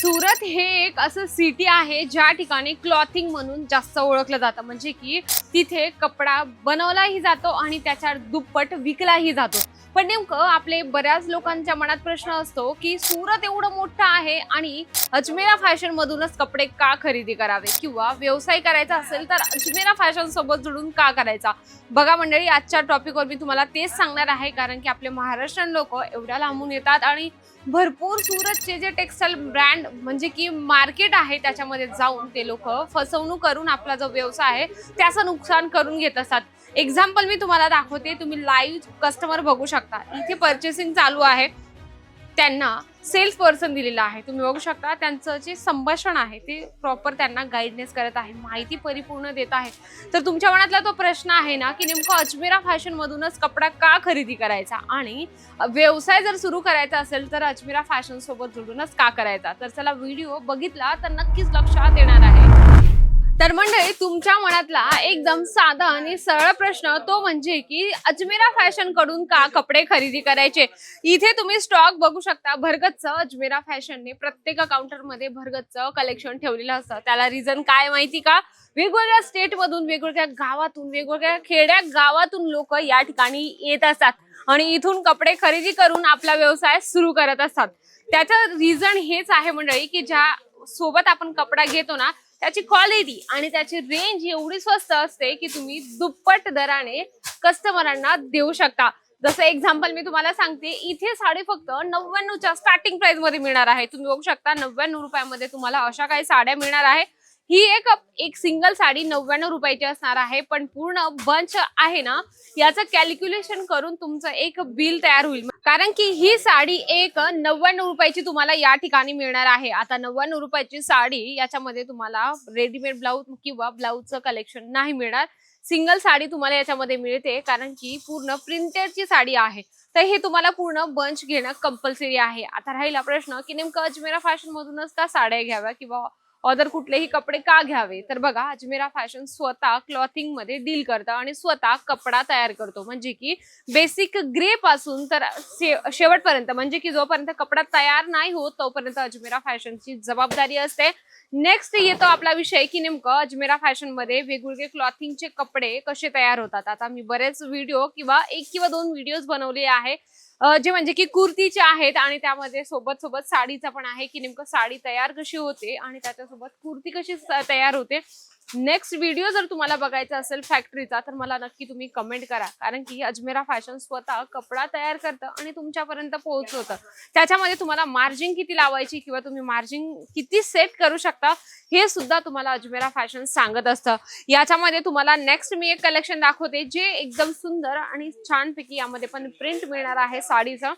सुरत हे एक असं सिटी आहे ज्या ठिकाणी क्लॉथिंग म्हणून जास्त ओळखलं जातं, म्हणजे की तिथे कपडा बनवलाही जातो आणि त्याच्या दुप्पट विकलाही जातो। पण नेमकं आपले बऱ्याच लोकांच्या मनात प्रश्न असतो की सुरत एवढं मोठं आहे आणि अजमेरा फॅशन मधूनच कपडे का खरेदी करावे किंवा व्यवसाय करायचा असेल तर अजमेरा फॅशन सोबत जुळून का करायचा। बघा मंडळी, आजच्या टॉपिकवर मी तुम्हाला तेच सांगणार आहे, कारण की आपले महाराष्ट्रीयन लोक एवढ्या लांबून येतात आणि भरपूर सुरतचे जे टेक्सटाईल ब्रँड म्हणजे की मार्केट आहे त्याच्यामध्ये जाऊन ते लोक फसवणूक करून आपला जो व्यवसाय आहे त्याचं नुकसान करून घेत असतात। एक्झाम्पल मी तुम्हाला दाखवते, तुम्ही लाईव्ह कस्टमर बघू शकता। इथे पर्चेसिंग चालू आहे, त्यांना सेल्स पर्सन दिलेला आहे, तुम्ही बघू शकता त्यांचं जे संभाषण आहे ते प्रॉपर त्यांना गाईडनेस करत आहे, माहिती परिपूर्ण देत आहे। तर तुमच्या मनातला तो प्रश्न आहे ना की नेमकं अजमेरा फॅशन मधूनच कपडा का खरेदी करायचा आणि व्यवसाय जर सुरू करायचा असेल तर अजमेरा फॅशन सोबत जोडूनच का करायचा। तर चला, व्हिडिओ बघितला तर नक्कीच लक्षात येणार आहे। तर मंडळी, तुमच्या मनातला एकदम साधा आणि सरळ प्रश्न तो म्हणजे की अजमेरा फॅशन कडून का कपडे खरेदी करायचे। इथे तुम्ही स्टॉक बघू शकता, भरगच्च अजमेरा फॅशनने प्रत्येक काउंटर मध्ये भरगच्च कलेक्शन ठेवलेलं असतं। त्याला रिझन काय माहिती का? वेगवेगळ्या स्टेट मधून, वेगवेगळ्या गावातून, वेगवेगळ्या खेड्या गावातून लोक या ठिकाणी येत असतात आणि इथून कपडे खरेदी करून आपला व्यवसाय सुरू करत असतात। त्याचं रिझन हेच आहे मंडळी की ज्या सोबत आपण कपडा घेतो ना त्याची क्वालिटी आणि त्याची रेंज एवढी स्वस्त असते की तुम्ही दुप्पट दराने कस्टमरांना देऊ शकता। जसं एक्झाम्पल मी तुम्हाला सांगते, इथे साडी फक्त 99च्या स्टार्टिंग प्राइस मध्ये मिळणार आहे। तुम्ही बघू शकता 99 रुपयामध्ये तुम्हाला अशा काही साड्या मिळणार आहे। ही एक सिंगल साडी 99 रुपयाची असणार आहे, पण पूर्ण बंच आहे ना याचं कॅल्क्युलेशन करून तुमचं एक बिल तयार होईल, कारण की ही साडी एक 99 रुपयाची तुम्हाला या ठिकाणी मिळणार आहे। आता 99 रुपयाची साडी याच्यामध्ये तुम्हाला रेडीमेड ब्लाऊज किंवा ब्लाऊजचं कलेक्शन नाही मिळणार। सिंगल साडी तुम्हाला याच्यामध्ये मिळते, कारण की पूर्ण प्रिंटेडची साडी आहे। तर हे तुम्हाला पूर्ण बंच घेणं कंपल्सरी आहे। आता राहिला प्रश्न की नेमकं अजमेरा फॅशन मधूनच का साड्या घ्याव्या किंवा अदर कुठलेही कपडे का घ्यावे। तर बघा, अजमेरा फॅशन स्वतः क्लॉथिंग मध्ये डील करतं आणि स्वतः कपडा तयार करतो, म्हणजे की बेसिक ग्रे पासून तर शेवटपर्यंत, म्हणजे की जोपर्यंत कपडा तयार नाही होत तोपर्यंत अजमेरा फॅशनची जबाबदारी असते। नेक्स्ट येतो आपला विषय की नेमकं अजमेरा फॅशन मध्ये वेगवेगळे क्लॉथिंगचे कपडे कसे तयार होतात। आता मी बरेच व्हिडिओ किंवा 1 किंवा 2 व्हिडिओज बनवले आहे जे म्हणजे की कुर्तीचे आहेत आणि त्यामध्ये सोबत सोबत साडीचा पण आहे की नेमकं साडी तयार कशी होते आणि त्याच्यासोबत कुर्ती कशी तयार होते। नेक्स्ट व्हिडिओ जर तुम्हाला बघायचा असेल फॅक्टरीचा तर मला नक्की तुम्ही कमेंट करा, कारण की अजमेरा फॅशन स्वतः कपडा तयार करतं आणि तुमच्यापर्यंत पोहोचवतं। त्याच्यामध्ये तुम्हाला मार्जिन किती लावायची किंवा तुम्ही मार्जिन किती सेट करू शकता हे सुद्धा तुम्हाला अजमेरा फॅशन सांगत असतं। याच्यामध्ये तुम्हाला नेक्स्ट मी एक कलेक्शन दाखवते जे एकदम सुंदर आणि छानपैकी यामध्ये पण प्रिंट मिळणार आहे साडीचा।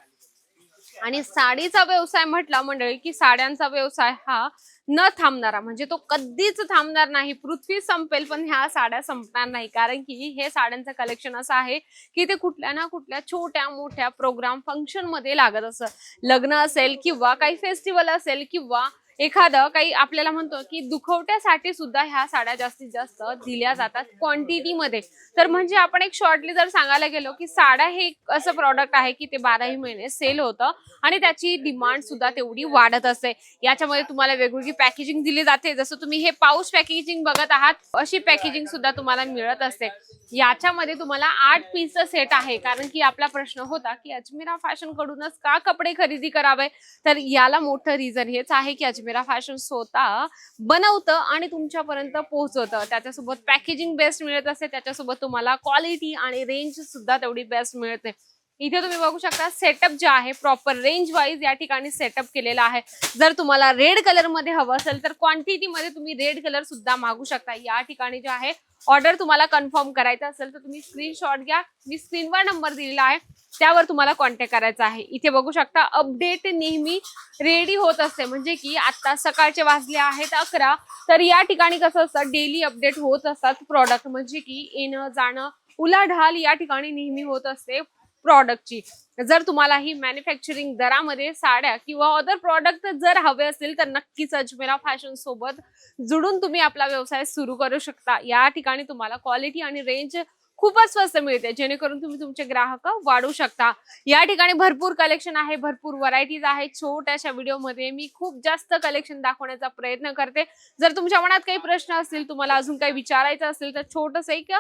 आणि साडीचा व्यवसाय म्हटला मंडळी की साड्यांचा व्यवसाय हा न थांबणारा, म्हणजे तो कधीच थांबणार नाही। पृथ्वी संपेल पण ह्या साड्या संपणार नाही, कारण की हे साड्यांचं कलेक्शन असं आहे की ते कुठल्या ना कुठल्या छोट्या मोठ्या प्रोग्राम फंक्शन मध्ये लागत असतं। लग्न असेल किंवा काही फेस्टिवल असेल किंवा एखादं काही आपल्याला म्हणतो की दुखवट्यासाठी सुद्धा ह्या साड्या जास्तीत जास्त दिल्या जातात क्वांटिटी मध्ये। तर म्हणजे आपण एक शॉर्टली जर सांगायला गेलो की साड्या हे असं प्रॉडक्ट आहे की ते 12ही महिने सेल होतं आणि त्याची डिमांड सुद्धा तेवढी वाढत असते। याच्यामध्ये तुम्हाला वेगवेगळी पॅकेजिंग दिली जाते, जसं तुम्ही हे पाऊच पॅकेजिंग बघत आहात अशी पॅकेजिंग सुद्धा तुम्हाला मिळत असते। याच्यामध्ये तुम्हाला 8 पीसचा सेट आहे, कारण की आपला प्रश्न होता की अजमेरा फॅशन कडूनच का कपडे खरेदी करावे। तर याला मोठं रिझन हेच आहे की अजमेरा फॅशन स्वतः बनवतं आणि तुमच्यापर्यंत पोहोचवतं। त्याच्यासोबत पॅकेजिंग बेस्ट मिळत असते, त्याच्यासोबत तुम्हाला क्वालिटी आणि रेंज सुद्धा तेवढी बेस्ट मिळते। इथे तुम्ही बघू शकता सेटअप जे आहे प्रॉपर रेंज वाईज या ठिकाणी सेटअप केलेला आहे। जर तुम्हाला रेड कलर मध्ये हवं असेल तर क्वांटिटी मध्ये तुम्ही रेड कलर सुद्धा मागू शकता। या ठिकाणी जे आहे ऑर्डर तुम्हाला कन्फर्म करायचं असेल तर तुम्ही स्क्रीनशॉट घ्या, मी स्क्रीनवर नंबर दिलेला आहे त्यावर तुम्हाला कॉन्टॅक्ट करायचा आहे। इथे बघू शकता अपडेट नेहमी रेडी होत असते, म्हणजे की आता सकाळचे वाजले आहेत 11, तर या ठिकाणी कसं असतं डेली अपडेट होत असतात प्रॉडक्ट, म्हणजे की येणं जाणं उलाढाल या ठिकाणी नेहमी होत असते प्रॉडक्टची। जर तुम्हाला ही मॅन्युफॅक्चरिंग दरामध्ये साड्या किंवा अदर प्रॉडक्ट जर हवे असतील तर नक्कीच अजमेरा फॅशन सोबत जुडून तुम्ही आपला व्यवसाय सुरू करू शकता। या ठिकाणी तुम्हाला क्वालिटी आणि रेंज खूपच स्वस्त मिळते, जेणेकरून तुम्ही तुमचे ग्राहक वाढवू शकता। या ठिकाणी भरपूर कलेक्शन आहे, भरपूर व्हरायटीज आहे। छोट्याशा व्हिडिओमध्ये मी खूप जास्त कलेक्शन दाखवण्याचा प्रयत्न करते। जर तुमच्या मनात काही प्रश्न असतील, तुम्हाला अजून काही विचारायचं असेल, तर छोटंसं एक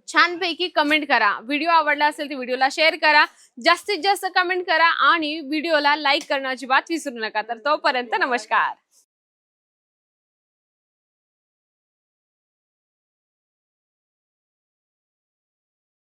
छानपैकी कमेंट करा। व्हिडिओ आवडला असेल तर व्हिडिओला शेअर करा, जास्तीत जास्त कमेंट करा आणि व्हिडिओला लाईक करणं अजिबात विसरू नका। तर तोपर्यंत नमस्कार।